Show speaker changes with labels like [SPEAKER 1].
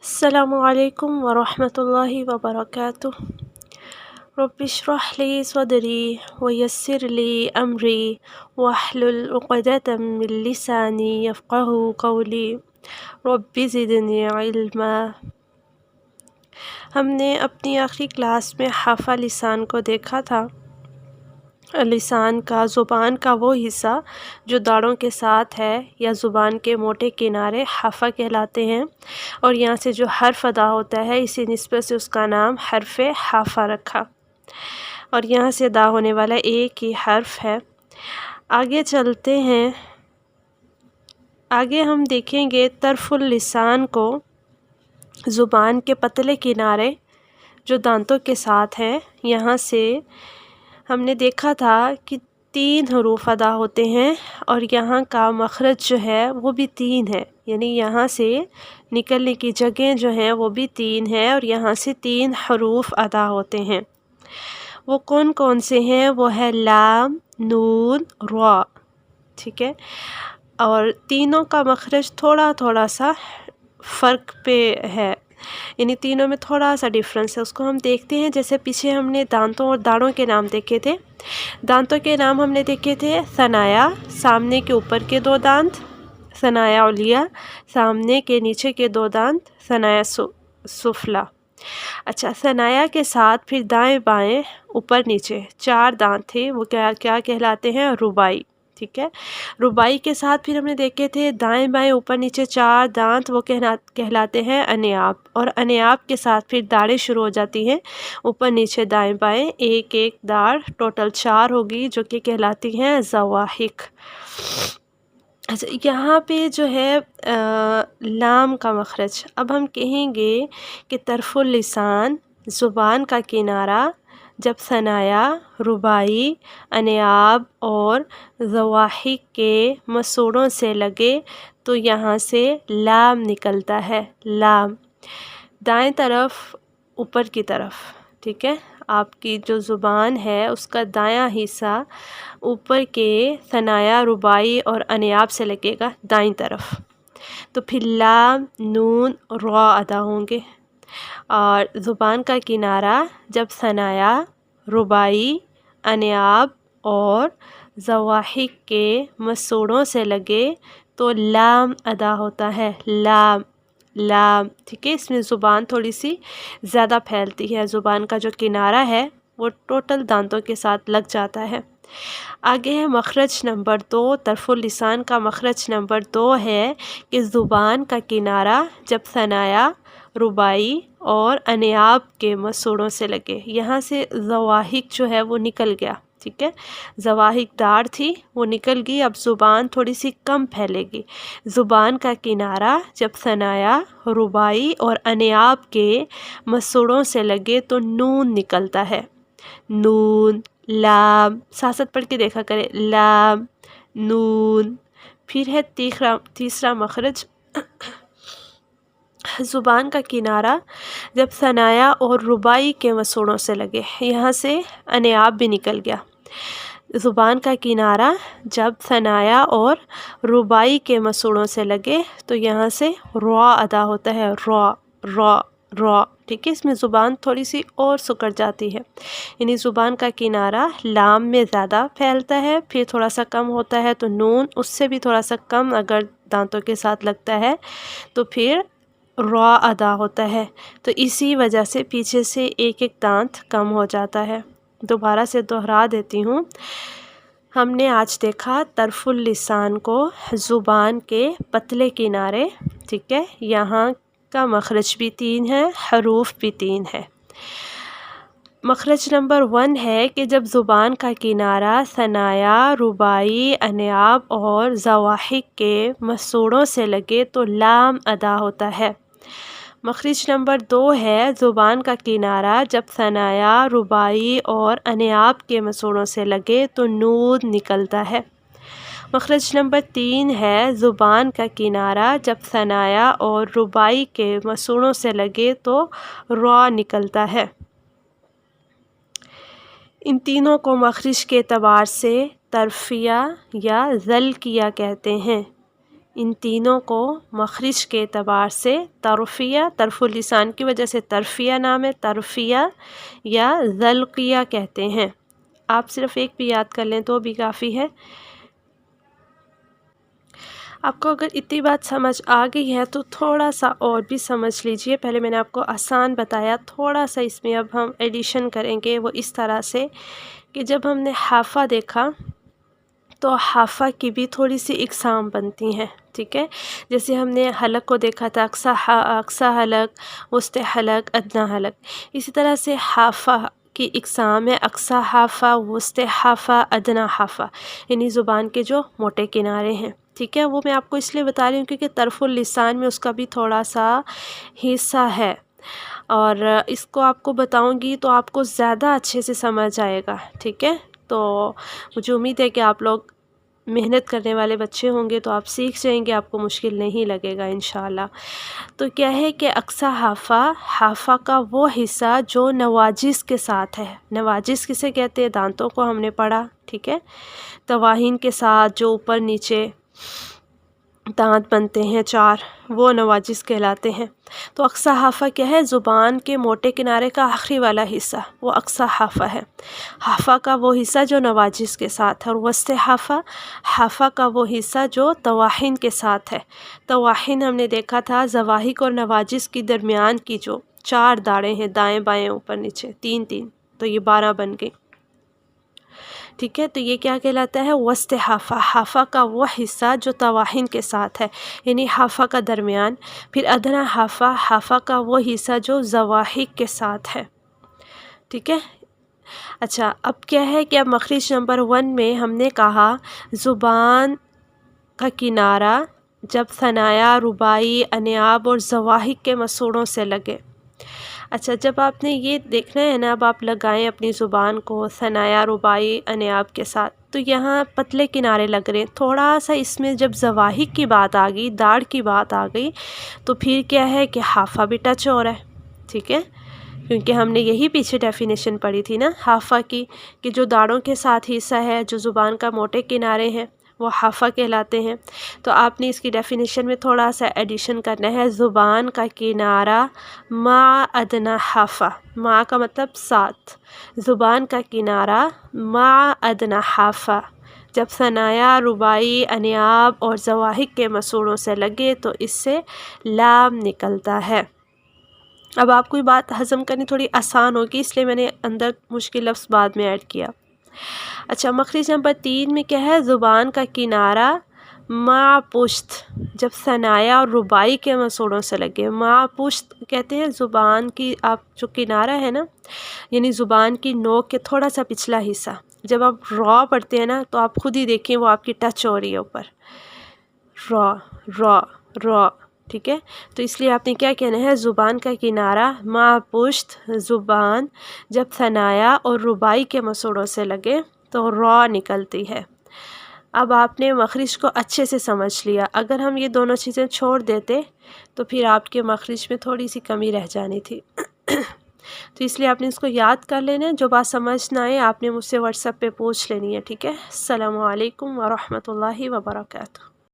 [SPEAKER 1] السلام علیکم ورحمۃ اللہ وبرکاتہ۔ رب اشرح لی صدری ویسر لی امری واحلل عقدۃ من لسانی یفقہوا قولی رب زدنی علما۔ ہم نے اپنی آخری کلاس میں حافہ لسان کو دیکھا تھا۔ لسان کا، زبان کا وہ حصہ جو داڑھوں کے ساتھ ہے یا زبان کے موٹے کنارے حافہ کہلاتے ہیں، اور یہاں سے جو حرف ادا ہوتا ہے اسی نسبت سے اس کا نام حرف حافہ رکھا، اور یہاں سے ادا ہونے والا ایک ہی حرف ہے۔ آگے چلتے ہیں، آگے ہم دیکھیں گے طرف اللسان کو، زبان کے پتلے کنارے جو دانتوں کے ساتھ ہیں، یہاں سے ہم نے دیکھا تھا کہ 3 حروف ادا ہوتے ہیں، اور یہاں کا مخرج جو ہے وہ بھی 3 ہے، یعنی یہاں سے نکلنے کی جگہیں جو ہیں وہ بھی 3 ہیں، اور یہاں سے 3 حروف ادا ہوتے ہیں۔ وہ کون کون سے ہیں؟ وہ ہے لام، نون، را، ٹھیک ہے؟ اور تینوں کا مخرج تھوڑا تھوڑا سا فرق پہ ہے، یعنی تینوں میں تھوڑا سا ڈیفرنس ہے۔ اس کو ہم دیکھتے ہیں، جیسے پیچھے ہم نے دانتوں اور داڑھوں کے نام دیکھے تھے۔ دانتوں کے نام ہم نے دیکھے تھے ثنایا، سامنے کے اوپر کے 2 دانت، ثنایا علیہ، سامنے کے نیچے کے 2 دانت، ثنایا سفلی۔ اچھا، ثنایا کے ساتھ پھر دائیں بائیں اوپر نیچے 4 دانت تھے، وہ کیا کہلاتے ہیں؟ رباعی، ٹھیک ہے؟ رباعی کے ساتھ پھر ہم نے دیکھے تھے دائیں بائیں اوپر نیچے 4 دانت، وہ کہلاتے ہیں انیاب، اور انیاب کے ساتھ پھر داڑھیں شروع ہو جاتی ہیں اوپر نیچے دائیں بائیں، ایک ایک داڑھ، ٹوٹل 4 ہوگی جو کہ کہلاتی ہیں زواحک۔ اچھا، یہاں پہ جو ہے لام کا مخرج، اب ہم کہیں گے کہ طرف اللسان، زبان کا کنارہ جب ثنایا، رباعی، انیاب اور زواحک کے مسوڑوں سے لگے تو یہاں سے لام نکلتا ہے، لام، دائیں طرف اوپر کی طرف، ٹھیک ہے؟ آپ کی جو زبان ہے اس کا دایاں حصہ اوپر کے ثنایا، رباعی اور انیاب سے لگے گا دائیں طرف، تو پھر لام، نون، را ادا ہوں گے۔ اور زبان کا کنارہ جب ثنایا، رباعی، انیاب اور زواحک کے مسوڑوں سے لگے تو لام ادا ہوتا ہے، لام، لام، ٹھیک ہے؟ اس میں زبان تھوڑی سی زیادہ پھیلتی ہے، زبان کا جو کنارہ ہے وہ ٹوٹل دانتوں کے ساتھ لگ جاتا ہے۔ آگے ہے مخرج نمبر 2، طرف اللسان کا مخرج نمبر 2 ہے کہ زبان کا کنارہ جب ثنایا، رباعی اور انیاب کے مسوڑوں سے لگے، یہاں سے زواحک جو ہے وہ نکل گیا، ٹھیک ہے؟ زواحک داڑھ تھی وہ نکل گئی، اب زبان تھوڑی سی کم پھیلے گی۔ زبان کا کنارہ جب ثنایا، رباعی اور انیاب کے مسوڑوں سے لگے تو نون نکلتا ہے، نون، لام، ساتھ ساتھ پڑھ کے دیکھا کرے، لام، نون۔ پھر ہے تیسرا مخرج، زبان کا کنارہ جب ثنایا اور رباعی کے مسوڑوں سے لگے، یہاں سے انیاب بھی نکل گیا۔ زبان کا کنارہ جب ثنایا اور رباعی کے مسوڑوں سے لگے تو یہاں سے را ادا ہوتا ہے، را، را، را، ٹھیک ہے؟ اس میں زبان تھوڑی سی اور سکڑ جاتی ہے، یعنی زبان کا کنارہ لام میں زیادہ پھیلتا ہے، پھر تھوڑا سا کم ہوتا ہے تو نون، اس سے بھی تھوڑا سا کم اگر دانتوں کے ساتھ لگتا ہے تو پھر را ادا ہوتا ہے، تو اسی وجہ سے پیچھے سے ایک ایک دانت کم ہو جاتا ہے۔ دوبارہ سے دہرا دیتی ہوں، ہم نے آج دیکھا طرف اللسان کو، زبان کے پتلے کنارے، ٹھیک ہے؟ یہاں کا مخرج بھی 3 ہے، حروف بھی 3 ہے۔ مخرج نمبر 1 ہے کہ جب زبان کا کنارہ ثنایا، رباعی، انیاب اور زواحک کے مسوڑوں سے لگے تو لام ادا ہوتا ہے۔ مخرج نمبر 2 ہے زبان کا کنارہ جب ثنایا، رباعی اور انیاب کے مسوڑوں سے لگے تو نون نکلتا ہے۔ مخرج نمبر 3 ہے زبان کا کنارہ جب ثنایا اور رباعی کے مسوڑوں سے لگے تو را نکلتا ہے۔ ان تینوں کو مخرج کے اعتبار سے طرفیہ یا ذلکیہ کہتے ہیں، ان تینوں کو مخرج کے اعتبار سے طرفیہ، طرف اللسان کی وجہ سے طرفیہ نام ہے، طرفیہ یا ذلقیہ کہتے ہیں۔ آپ صرف ایک بھی یاد کر لیں تو بھی کافی ہے۔ آپ کو اگر اتنی بات سمجھ آ گئی ہے تو تھوڑا سا اور بھی سمجھ لیجئے۔ پہلے میں نے آپ کو آسان بتایا، تھوڑا سا اس میں اب ہم ایڈیشن کریں گے، وہ اس طرح سے کہ جب ہم نے حافہ دیکھا تو حافہ کی بھی تھوڑی سی اقسام بنتی ہیں، ٹھیک ہے؟ جیسے ہم نے حلق کو دیکھا تھا، اقصی حلق، وسط حلق، ادنیٰ حلق۔ اسی طرح سے حافہ کی اقسام ہے اقصی حافہ، وسط حافہ، ادنیٰ حافہ، یعنی زبان کے جو موٹے کنارے ہیں، ٹھیک ہے؟ وہ میں آپ کو اس لیے بتا رہی ہوں کیونکہ طرف اللسان میں اس کا بھی تھوڑا سا حصہ ہے، اور اس کو آپ کو بتاؤں گی تو آپ کو زیادہ اچھے سے سمجھ آئے گا، ٹھیک ہے؟ تو مجھے امید ہے کہ آپ لوگ محنت کرنے والے بچے ہوں گے تو آپ سیکھ جائیں گے، آپ کو مشکل نہیں لگے گا انشاءاللہ۔ تو کیا ہے کہ اقصی حافہ، حافہ کا وہ حصہ جو نواجس کے ساتھ ہے۔ نواجس کسے کہتے ہیں؟ دانتوں کو ہم نے پڑھا، ٹھیک ہے؟ تواہین کے ساتھ جو اوپر نیچے دانت بنتے ہیں چار، وہ نواجس کہلاتے ہیں۔ تو اقصی حافہ کیا ہے؟ زبان کے موٹے کنارے کا آخری والا حصہ، وہ اقصی حافہ ہے۔ حافہ کا وہ حصہ جو نواجس کے ساتھ ہے، اور وسط حافہ، حافہ کا وہ حصہ جو تواہین کے ساتھ ہے۔ تواہین ہم نے دیکھا تھا زواہق اور نواجس کی درمیان کی جو چار داڑیں ہیں، دائیں بائیں اوپر نیچے، تین تین، تو یہ 12 بن گئی، ٹھیک ہے؟ تو یہ کیا کہلاتا ہے؟ وسط حافہ، حافہ کا وہ حصہ جو تواہین کے ساتھ ہے، یعنی حافہ کا درمیان۔ پھر ادنیٰ حافہ، حافہ کا وہ حصہ جو زواہق کے ساتھ ہے، ٹھیک ہے؟ اچھا، اب کیا ہے کہ اب مخرج نمبر 1 میں ہم نے کہا زبان کا کنارہ جب ثنایا، رباعی، انیاب اور زواہق کے مسوڑوں سے لگے۔ اچھا، جب آپ نے یہ دیکھنا ہے نا، اب آپ لگائیں اپنی زبان کو ثنایا، رباعی، انیاب کے ساتھ، تو یہاں پتلے کنارے لگ رہے ہیں۔ تھوڑا سا اس میں جب زواہق کی بات آ گئی، داڑھ کی بات آ گئی، تو پھر کیا ہے کہ حافہ بھی ٹچ ہو رہا ہے، ٹھیک ہے؟ کیونکہ ہم نے یہی پیچھے ڈیفینیشن پڑھی تھی نا حافہ کی، کہ جو داڑھوں کے ساتھ حصہ ہے، جو زبان کا موٹے کنارے ہیں، وہ حافہ کہلاتے ہیں۔ تو آپ نے اس کی ڈیفینیشن میں تھوڑا سا ایڈیشن کرنا ہے، زبان کا کنارہ مع ادنیٰ حافہ، مع کا مطلب ساتھ، زبان کا کنارہ مع ادنیٰ حافہ جب ثنایا، رباعی، انیاب اور زواہق کے مسوڑوں سے لگے تو اس سے لام نکلتا ہے۔ اب آپ کو یہ بات ہضم کرنی تھوڑی آسان ہوگی، اس لیے میں نے اندر مشکل لفظ بعد میں ایڈ کیا۔ اچھا، مخرج نمبر 3 میں کیا ہے؟ زبان کا کنارہ مع پشت جب ثنایا اور رباعی کے مسوڑوں سے لگے۔ مع پشت کہتے ہیں زبان کی، آپ جو کنارہ ہے نا، یعنی زبان کی نوک کے تھوڑا سا پچھلا حصہ، جب آپ را پڑھتے ہیں نا تو آپ خود ہی دیکھیں وہ آپ کی ٹچ ہو رہی ہے اوپر، را را را، ٹھیک ہے؟ تو اس لیے آپ نے کیا کہنا ہے؟ زبان کا کنارہ مع پشت زبان جب ثنایا اور رباعی کے مسوڑوں سے لگے تو را نکلتی ہے۔ اب آپ نے مخرج کو اچھے سے سمجھ لیا۔ اگر ہم یہ دونوں چیزیں چھوڑ دیتے تو پھر آپ کے مخرج میں تھوڑی سی کمی رہ جانی تھی۔ تو اس لیے آپ نے اس کو یاد کر لینا ہے، جو بات سمجھ نہ آئے آپ نے مجھ سے واٹس ایپ پہ پوچھ لینی ہے، ٹھیک ہے؟ السلام علیکم ورحمۃ اللہ وبرکاتہ۔